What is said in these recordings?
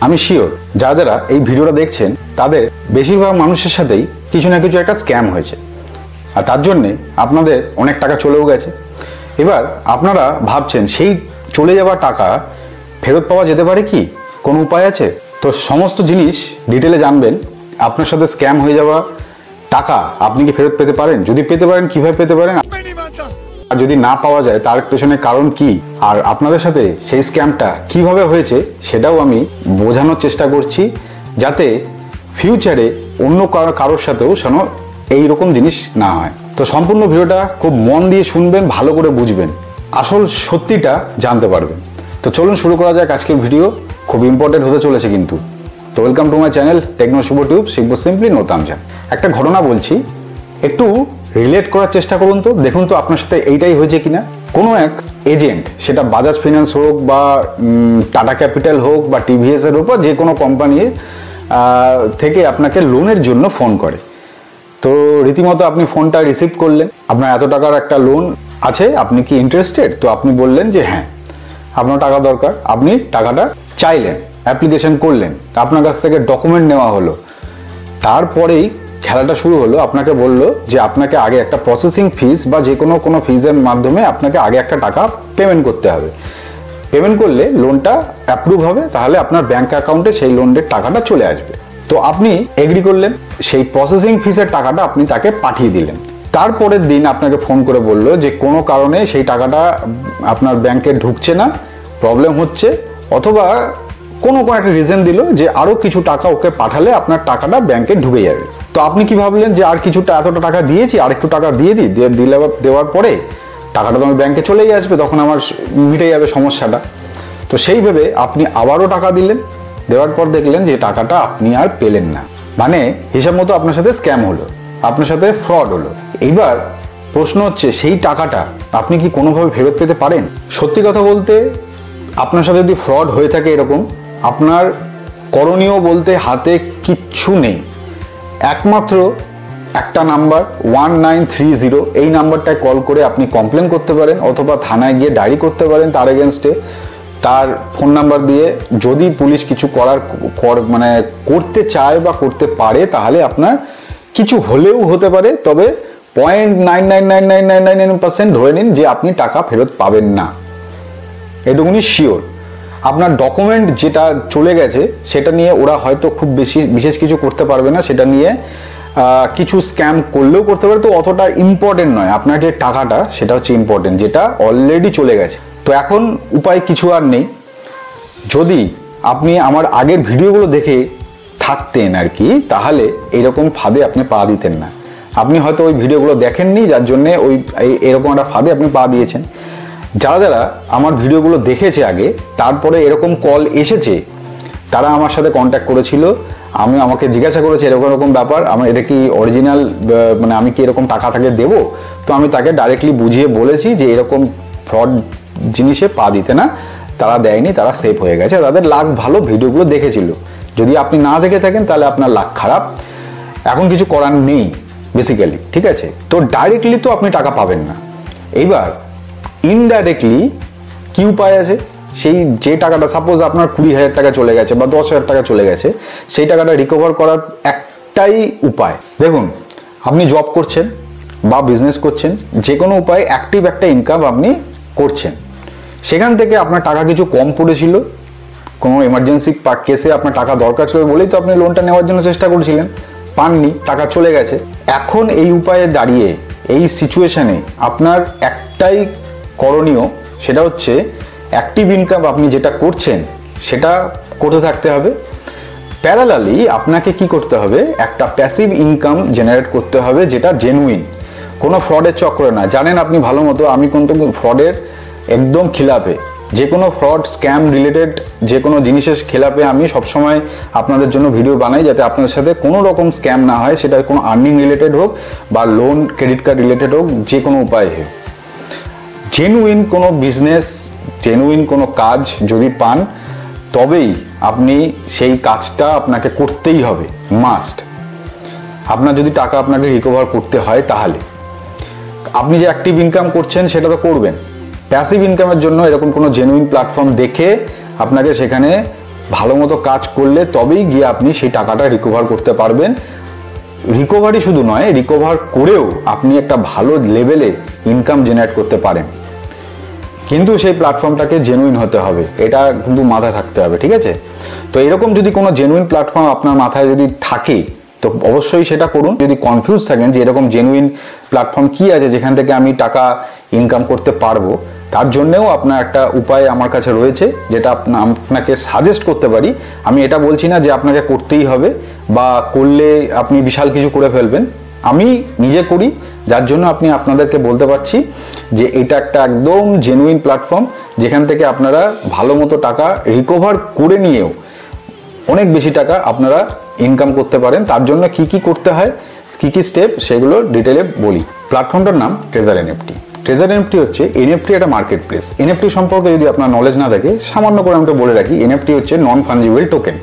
আমি শিওর যারা যারা এই ভিডিওটা দেখছেন তাদের বেশিরভাগ মানুষের সাথেই কিছু না কিছু একটা স্ক্যাম হয়েছে, আর তার জন্যে আপনাদের অনেক টাকা চলেও গেছে। এবার আপনারা ভাবছেন সেই চলে যাওয়া টাকা ফেরত পাওয়া যেতে পারে কি, কোনো উপায় আছে? তো সমস্ত জিনিস ডিটেলে জানবেন। আপনার সাথে স্ক্যাম হয়ে যাওয়া টাকা আপনি কি ফেরত পেতে পারেন? যদি পেতে পারেন কিভাবে পেতে পারেন, আর যদি না পাওয়া যায় তার পেছনে কারণ কি, আর আপনাদের সাথে সেই স্ক্যামটা কিভাবে হয়েছে সেটাও আমি বোঝানোর চেষ্টা করছি, যাতে ফিউচারে অন্য কারোর সাথেও যেন এইরকম জিনিস না হয়। তো সম্পূর্ণ ভিডিওটা খুব মন দিয়ে শুনবেন, ভালো করে বুঝবেন, আসল সত্যিটা জানতে পারবেন। তো চলুন শুরু করা যাক আজকের ভিডিও, খুব ইম্পর্টেন্ট হতে চলেছে কিন্তু। তো welcome to my channel techno Shubho tube, শিখবো সিম্পলি নো তামঝা। একটা ঘটনা বলছি, একটু রিলেট করার চেষ্টা করুন তো, দেখুন তো আপনার সাথে এইটাই হয়েছে কিনা। কোনো এক এজেন্ট, সেটা বাজাজ ফিনান্স হোক বা টাটা ক্যাপিটাল হোক বা টিভিএস এর হোক বা যে কোনো কোম্পানির থেকে আপনাকে লোনের জন্য ফোন করে। তো রীতিমতো আপনি ফোনটা রিসিভ করলেন, আপনার এত টাকার একটা লোন আছে, আপনি কি ইন্টারেস্টেড? তো আপনি বললেন যে হ্যাঁ, আপনার টাকা দরকার, আপনি টাকাটা চাইলেন, অ্যাপ্লিকেশন করলেন, আপনার কাছ থেকে ডকুমেন্ট নেওয়া হলো। তারপরেই খেলাটা শুরু হলো, আপনাকে বললো যে আপনাকে আগে একটা প্রসেসিং ফিস বা যে কোনো ফিজের মাধ্যমে আপনাকে আগে একটা টাকা পেমেন্ট করতে হবে। পেমেন্ট করলে লোনটা অ্যাপ্রুভ হবে, তাহলে আপনার ব্যাংক অ্যাকাউন্টে সেই লোনের টাকাটা চলে আসবে। তো আপনি এগ্রি করলেন, সেই প্রসেসিং ফিসের টাকাটা আপনি তাকে পাঠিয়ে দিলেন। তারপরের দিন আপনাকে ফোন করে বললো যে কোনো কারণে সেই টাকাটা আপনার ব্যাংকে ঢুকছে না, প্রবলেম হচ্ছে, অথবা কোনো একটা রিজন দিল যে আরো কিছু টাকা ওকে পাঠালে আপনার টাকাটা ব্যাংকে ঢুকে যাবে। তো আপনি কি ভাবলেন যে আর কিছুটা এতটা টাকা দিয়েছি, আর একটু টাকা দিয়ে দিই, দেওয়ার পরে টাকাটা তো আমার ব্যাংকে চলেই আসবে, তখন আমার মিটে যাবে সমস্যাটা। তো সেই ভেবে আপনি আবারও টাকা দিলেন, দেওয়ার পর দেখলেন যে টাকাটা আপনি আর পেলেন না, মানে হিসাব মতো আপনার সাথে স্ক্যাম হলো, আপনার সাথে ফ্রড হলো। এইবার প্রশ্ন হচ্ছে, সেই টাকাটা আপনি কি কোনোভাবে ফেরত পেতে পারেন? সত্যি কথা বলতে, আপনার সাথে যদি ফ্রড হয়ে থাকে এরকম, আপনার করণীয় বলতে হাতে কিচ্ছু নেই। একমাত্র একটা নাম্বার 1930, এই নাম্বারটায় কল করে আপনি কমপ্লেন করতে পারেন, অথবা থানায় গিয়ে ডায়েরি করতে পারেন তার এগেনস্টে। তার ফোন নাম্বার দিয়ে যদি পুলিশ কিছু করতে চায় বা করতে পারে, তাহলে আপনার কিছু হলেও হতে পারে, তবে 0.999999% ধরে নিন যে আপনি টাকা ফেরত পাবেন না, এটুকুনি শিওর। আপনার ডকুমেন্ট যেটা চলে গেছে সেটা নিয়ে ওরা হয়তো খুব বিশেষ কিছু করতে পারবে না, সেটা নিয়ে কিছু স্ক্যাম করলেও করতে পারে, তো অতটা ইম্পর্টেন্ট নয়। আপনার যে টাকাটা সেটা হচ্ছে ইম্পর্টেন্ট, যেটা অলরেডি চলে গেছে। তো এখন উপায় কিছু আর নেই। যদি আপনি আমার আগের ভিডিওগুলো দেখে থাকতেন আর কি, তাহলে এইরকম ফাঁদে আপনি পা দিতেন না। আপনি হয়তো ওই ভিডিওগুলো দেখেননি, যার জন্যে এরকম একটা ফাঁদে আপনি পা দিয়েছেন। যারা যারা আমার ভিডিওগুলো দেখেছে আগে, তারপরে এরকম কল এসেছে, তারা আমার সাথে কন্ট্যাক্ট করেছিল, আমাকে জিজ্ঞাসা করেছে এরকম ব্যাপার, আমার এটা কি অরিজিনাল, মানে আমি কি এরকম টাকা তাকে দেবো? তো আমি তাকে ডাইরেক্টলি বুঝিয়ে বলেছি যে এরকম ফ্রড জিনিসে পা দিতে না, তারা দেয়নি, তারা সেফ হয়ে গেছে, তাদের লাক ভালো, ভিডিওগুলো দেখেছিল। যদি আপনি না দেখে থাকেন তাহলে আপনার লাক খারাপ, এখন কিছু করার নেই বেসিক্যালি, ঠিক আছে? তো ডাইরেক্টলি তো আপনি টাকা পাবেন না। এইবার ইনডাইরেক্টলি কি উপায় আছে? সেই যে টাকাটা, সাপোজ আপনার 20,000 টাকা চলে গেছে বা 10,000 টাকা চলে গেছে, সেই টাকাটা রিকভার করার একটাই উপায়। দেখুন, আপনি জব করছেন বা বিজনেস করছেন, যে কোনো উপায়ে অ্যাক্টিভ একটা ইনকাম আপনি করছেন, সেখান থেকে আপনার টাকা কিছু কম পড়েছিল, কোনো এমার্জেন্সি কেসে আপনার টাকা দরকার ছিল বলেই তো আপনি লোনটা নেওয়ার জন্য চেষ্টা করেছিলেন, পাননি, টাকা চলে গেছে। এখন এই উপায়ে দাঁড়িয়ে, এই সিচুয়েশনে আপনার একটাই করণীয়, সেটা হচ্ছে অ্যাক্টিভ ইনকাম আপনি যেটা করছেন সেটা করতে থাকতে হবে। প্যারালালি আপনাকে কি করতে হবে, একটা প্যাসিভ ইনকাম জেনারেট করতে হবে, যেটা জেনুইন, কোনো ফ্রডের চক্রে না। জানেন আপনি ভালো মতো, আমি কিন্তু ফ্রডের একদম খিলাফে। যে কোনো ফ্রড, স্ক্যাম রিলেটেড যে কোনো জিনিসের খেলাপে আমি সবসময় আপনাদের জন্য ভিডিও বানাই, যাতে আপনাদের সাথে কোনো রকম স্ক্যাম না হয়, সেটা কোনো আর্নিং রিলেটেড হোক বা লোন ক্রেডিট কার্ড রিলেটেড হোক, যে কোনো উপায় হোক। জেনুইন কোনো বিজনেস, জেনুইন কোনো কাজ যদি পান, তবেই আপনি সেই কাজটা আপনাকে করতেই হবে, মাস্ট। আপনার যদি টাকা আপনাকে রিকভার করতে হয়, তাহলে আপনি যে অ্যাক্টিভ ইনকাম করছেন সেটা তো করবেন। প্যাসিভ ইনকামের জন্য এরকম কোনো জেনুইন প্ল্যাটফর্ম দেখে আপনাকে সেখানে ভালো মতো কাজ করলে তবেই গিয়ে আপনি সেই টাকাটা রিকভার করতে পারবেন। রিকভারি শুধু নয়, রিকভার করেও আপনি একটা ভালো লেভেলে ইনকাম জেনারেট করতে পারেন, কিন্তু সেই প্ল্যাটফর্মটাকে জেনুইন হতে হবে, এটা কিন্তু মাথায় থাকতে হবে, ঠিক আছে? তো এরকম যদি কোনো জেনুইন প্ল্যাটফর্ম আপনার মাথায় যদি থাকে তো অবশ্যই সেটা করুন। যদি কনফিউজ থাকেন যে এরকম জেনুইন প্ল্যাটফর্ম কি আছে যেখান থেকে আমি টাকা ইনকাম করতে পারবো, তার জন্যেও আপনার একটা উপায় আমার কাছে রয়েছে, যেটা আপনাকে সাজেস্ট করতে পারি। আমি এটা বলছি না যে আপনাকে করতেই হবে বা করলে আপনি বিশাল কিছু করে ফেলবেন, আমি নিজে করি, যার জন্য আপনাদেরকে বলতে পারছি যে এটা একটা একদম জেনুইন প্ল্যাটফর্ম যেখান থেকে আপনারা ভালো মতো টাকা রিকভার করে নিয়েও অনেক বেশি টাকা আপনারা ইনকাম করতে পারেন। তার জন্য কি কি করতে হয়, কি কি স্টেপ, সেগুলো ডিটেলে বলি। প্ল্যাটফর্মটার নাম ট্রেজার এনএফটি। ট্রেজার এনএফটি হচ্ছে এনএফটি একটা মার্কেট প্লেস। এনএফটি সম্পর্কে যদি আপনার নলেজ না থাকে, সামান্য করে আমি বলে রাখি, এনএফটি হচ্ছে নন ফাঞ্জিবল টোকেন,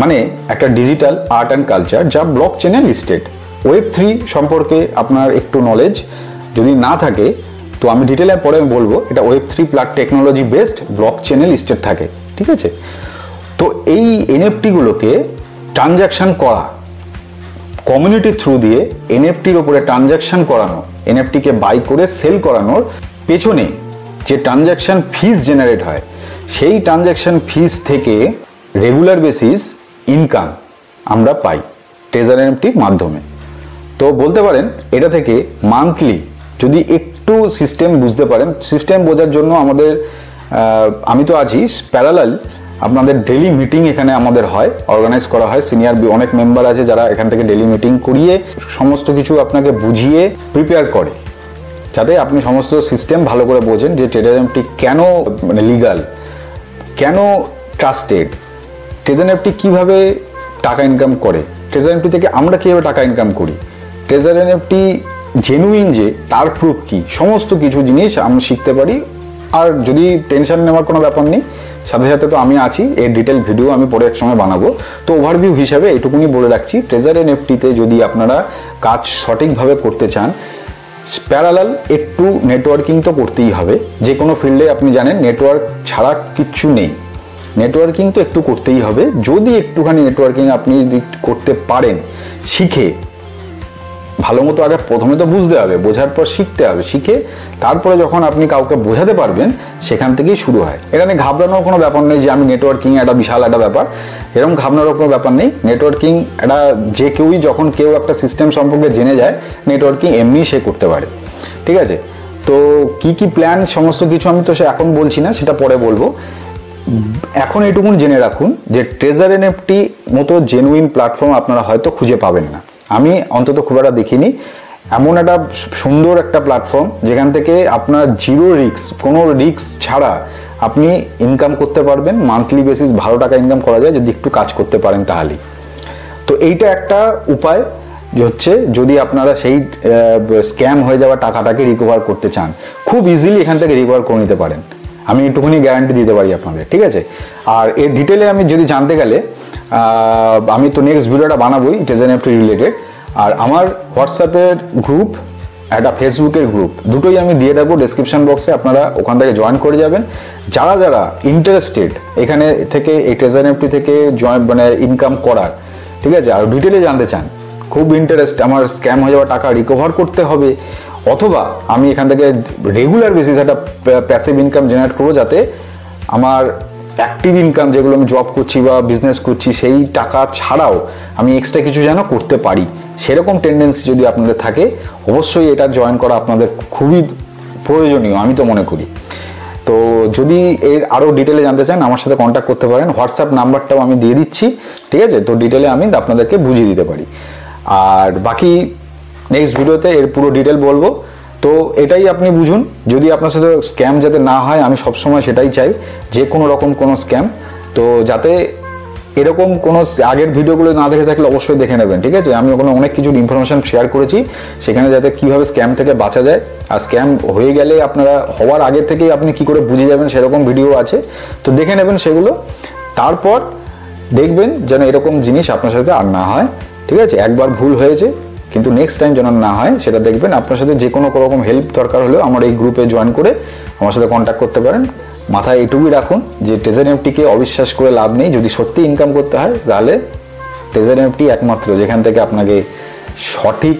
মানে একটা ডিজিটাল আর্ট অ্যান্ড কালচার যা ব্লক চেনে লিস্টেড। ওয়েব3 সম্পর্কে আপনার একটু নলেজ যদি না থাকে তো আমি ডিটেলে পরে বলবো, এটা ওয়েব3 টেকনোলজি বেসড ব্লক চেনে লিস্টেড থাকে, ঠিক আছে? তো এই এনএফটিগুলোকে ট্রানজ্যাকশন করা, কমিউনিটি থ্রু দিয়ে এনএফটির উপরে ট্রানজ্যাকশন করানো, এনএফটিকে বাই করে সেল করানোর পেছনে যে ট্রানজ্যাকশন ফিস জেনারেট হয়, সেই ট্রানজ্যাকশন ফিস থেকে রেগুলার বেসিস ইনকাম আমরা পাই ট্রেজার এনএফটির মাধ্যমে। তো বলতে পারেন এটা থেকে মান্থলি যদি একটু সিস্টেম বুঝতে পারেন, সিস্টেম বোঝার জন্য আমাদের আমি তো আছি প্যারালাল, আপনাদের ডেলি মিটিং এখানে আমাদের হয়, অর্গানাইজ করা হয়, সিনিয়র অনেক মেম্বার আছে যারা এখান থেকে ডেলি মিটিং করিয়ে সমস্ত কিছু আপনাকে বুঝিয়ে প্রিপেয়ার করে, যাতে আপনি সমস্ত সিস্টেম ভালো করে বোঝেন যে ট্রেজার এনএফটি কেন মানে লিগাল, কেন ট্রাস্টেড, ট্রেজার এনএফটি কীভাবে টাকা ইনকাম করে, ট্রেজার এনএফটি থেকে আমরা কীভাবে টাকা ইনকাম করি, ট্রেজার এনএফটি জেনুইন যে তার প্রুফ কি, সমস্ত কিছু জিনিস আমরা শিখতে পারি। আর যদি টেনশন নেওয়ার কোনো ব্যাপার নেই, সাথে সাথে তো আমি আছি, এই ডিটেল ভিডিও আমি পরে এক সময় বানাবো। তো ওভারভিউ হিসাবে এইটুকুনি বলে রাখছি, ট্রেজার এনএফটিতে যদি আপনারা কাজ সঠিকভাবে করতে চান, প্যারালাল একটু নেটওয়ার্কিং তো করতেই হবে। যে কোনো ফিল্ডে আপনি জানেন নেটওয়ার্ক ছাড়া কিচ্ছু নেই, নেটওয়ার্কিং তো একটু করতেই হবে। যদি একটুখানি নেটওয়ার্কিং আপনি করতে পারেন, শিখে ভালো মতো, আগে প্রথমে তো বুঝতে হবে, বোঝার পর শিখতে হবে, শিখে তারপরে যখন আপনি কাউকে বোঝাতে পারবেন সেখান থেকেই শুরু হয়। এখানে ঘাবড়ানোর কোনো ব্যাপার নেই যে আমি নেটওয়ার্কিং একটা বিশাল একটা ব্যাপার, এরকম ঘাবড়ানোর কোনো ব্যাপার নেই। নেটওয়ার্কিং একটা যে কেউই, যখন কেউ একটা সিস্টেম সম্পর্কে জেনে যায়, নেটওয়ার্কিং এমনি সে করতে পারে, ঠিক আছে? তো কি কি প্ল্যান, সমস্ত কিছু আমি তো সে এখন বলছি না, সেটা পরে বলবো। এখন এইটুকুন জেনে রাখুন যে ট্রেজার এনএফটি মতো জেনুইন প্ল্যাটফর্ম আপনারা হয়তো খুঁজে পাবেন না, আমি অন্তত খুব একটা দেখিনি। এমন একটা সুন্দর একটা প্ল্যাটফর্ম যেখান থেকে আপনার জিরো রিস্ক, কোনো রিস্ক ছাড়া আপনি ইনকাম করতে পারবেন, মান্থলি বেসিস ভালো টাকা ইনকাম করা যায় যদি একটু কাজ করতে পারেন তাহলেই। তো এইটা একটা উপায় হচ্ছে, যদি আপনারা সেই স্ক্যাম হয়ে যাওয়া টাকাটাকে রিকভার করতে চান, খুব ইজিলি এখান থেকে রিকভার করে নিতে পারেন, আমি একটুখানি গ্যারান্টি দিতে পারি আপনাদের, ঠিক আছে? আর এর ডিটেলে আমি যদি জানতে গেলে আমি তো নেক্সট ভিডিওটা বানাবোই ট্রেজার এনএফটি রিলেটেড। আর আমার হোয়াটসঅ্যাপের গ্রুপ, একটা ফেসবুকের গ্রুপ, দুটোই আমি দিয়ে দেবো ডেসক্রিপশন বক্সে, আপনারা ওখান থেকে জয়েন করে যাবেন। যারা যারা ইন্টারেস্টেড এখানে থেকে এই ট্রেজার এনএফটি থেকে জয়েন মানে ইনকাম করার, ঠিক আছে, আর ডিটেলে জানতে চান, খুব ইন্টারেস্ট, আমার স্ক্যাম হয়ে যাওয়া টাকা রিকভার করতে হবে, অথবা আমি এখান থেকে রেগুলার বেসিস একটা প্যাসিভ ইনকাম জেনারেট করবো, যাতে আমার অ্যাক্টিভ ইনকাম যেগুলো আমি জব করছি বা বিজনেস করছি সেই টাকা ছাড়াও আমি এক্সট্রা কিছু যেন করতে পারি, সেরকম টেন্ডেন্সি যদি আপনাদের থাকে, অবশ্যই এটা জয়েন করা আপনাদের খুবই প্রয়োজনীয় আমি তো মনে করি। তো যদি এর আরও ডিটেলে জানতে চান আমার সাথে কন্ট্যাক্ট করতে পারেন, হোয়াটসঅ্যাপ নাম্বারটাও আমি দিয়ে দিচ্ছি, ঠিক আছে? তো ডিটেলে আমি আপনাদেরকে বুঝিয়ে দিতে পারি। আর বাকি নেক্সট ভিডিওতে এর পুরো ডিটেল বলবো। তো এটাই আপনি বুঝুন, যদি আপনার সাথে স্ক্যাম যাতে না হয়, আমি সবসময় সেটাই চাই, যে কোনো রকম কোনো স্ক্যাম, তো যাতে এরকম কোনো আগের ভিডিওগুলো না দেখে থাকলে অবশ্যই দেখে নেবেন, ঠিক আছে? আমি ওখানে অনেক কিছু ইনফরমেশন শেয়ার করেছি, সেখানে যাতে কীভাবে স্ক্যাম থেকে বাঁচা যায়, আর স্ক্যাম হয়ে গেলে আপনারা হওয়ার আগে থেকেই আপনি কি করে বুঝে যাবেন সেরকম ভিডিও আছে, তো দেখে নেবেন সেগুলো। তারপর দেখবেন যেন এরকম জিনিস আপনার সাথে আর না হয়, ঠিক আছে? একবার ভুল হয়েছে, কিন্তু নেক্সট টাইম যেন না হয় সেটা দেখবেন। আপনার সাথে যে কোনো রকম হেল্প দরকার হলেও আমার এই গ্রুপে জয়েন করে আমার সাথে কন্ট্যাক্ট করতে পারেন, মাথায় এটুকুই রাখুন যে ট্রেজার এনএফটিকে অবিশ্বাস করে লাভ নেই। যদি সত্যি ইনকাম করতে হয় তাহলে ট্রেজার এনএফটি একমাত্র যেখান থেকে আপনাকে সঠিক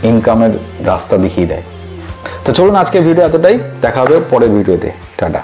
ইনকামের রাস্তা দেখিয়ে দেয়। তো চলুন আজকের ভিডিও এতটাই, দেখা হবে পরের ভিডিওতে। টাটা।